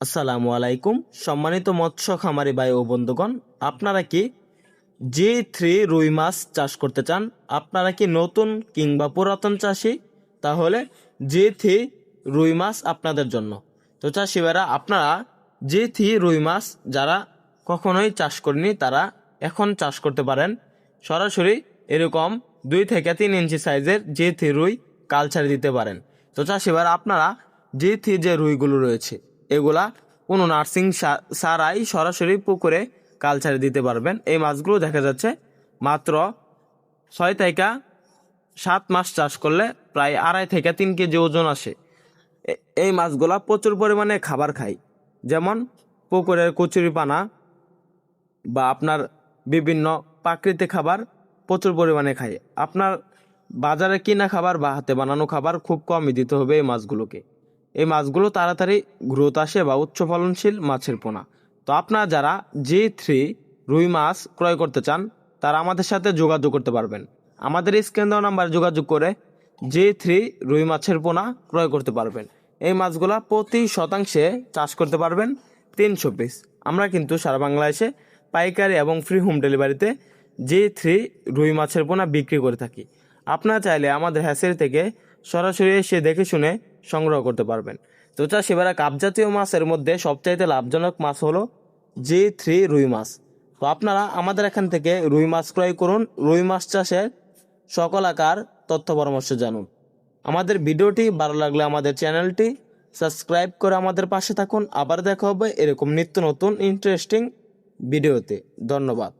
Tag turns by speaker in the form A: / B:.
A: আসসালামু আলাইকুম। সম্মানিত মৎস্য খামারি ভাই ও বন্ধুগণ, আপনারা কি G3 রুই মাছ চাষ করতে চান? আপনারা কি নতুন কিংবা পুরাতন চাষি? তাহলে G3 রুই মাছ আপনাদের জন্য। তো চাষি ভাইরা, আপনারা G3 রুই মাছ যারা কখনোই চাষ করেনি তারা এখন চাষ করতে পারেন। সরাসরি এরকম 2 থেকে 3 ইঞ্চি সাইজের G3 রুই কালচার দিতে পারেন। তো চাষি ভাইরা, আপনারা G3 যে রুইগুলো রয়েছে এগুলা কোনো নার্সিং ছাড়াই সরাসরি পুকুরে কালচারে দিতে পারবেন। এই মাছগুলো দেখা যাচ্ছে মাত্র 6 থেকে 7 মাস চাষ করলে প্রায় 2.5 থেকে 3 কেজি ওজন আসে। এই মাছগুলা প্রচুর পরিমাণে খাবার খায়, যেমন পুকুরের কচুরিপানা বা আপনার বিভিন্ন প্রাকৃতিক খাবার প্রচুর পরিমাণে খায়। আপনার বাজারে কিনা খাবার বা হাতে বানানো খাবার খুব কমই দিতে হবে এই মাছগুলোকে। এই মাছগুলো তাড়াতাড়ি গ্রোথ আসে বা উচ্চ ফলনশীল মাছের পোনা। তো আপনারা যারা G3 রুই মাছ ক্রয় করতে চান তারা আমাদের সাথে যোগাযোগ করতে পারবেন। আমাদের স্ক্রিন দেওয়া নাম্বারে যোগাযোগ করে G3 রুই মাছের পোনা ক্রয় করতে পারবেন। এই মাছগুলা প্রতি শতাংশে চাষ করতে পারবেন 300 পিস। আমরা কিন্তু সারা বাংলাদেশে পাইকারি এবং ফ্রি হোম ডেলিভারিতে G3 রুই মাছের পোনা বিক্রি করে থাকি। আপনারা চাইলে আমাদের হ্যাচারি থেকে সরাসরি এসে দেখে শুনে সংগ্রহ করতে পারবেন। তো চাষি ভাইরা, কাপজাতীয় মাছের মধ্যে সবচাইতে লাভজনক মাছ হলো G3 রুই মাছ। তো আপনারা আমাদের এখান থেকে রুই মাছ ক্রয় করুন, রুই মাছ চাষের সকল আকার তথ্য পরামর্শ জানুন। আমাদের ভিডিওটি ভালো লাগলে আমাদের চ্যানেলটি সাবস্ক্রাইব করে আমাদের পাশে থাকুন। আবার দেখা হবে এরকম নিত্য নতুন ইন্টারেস্টিং ভিডিওতে। ধন্যবাদ।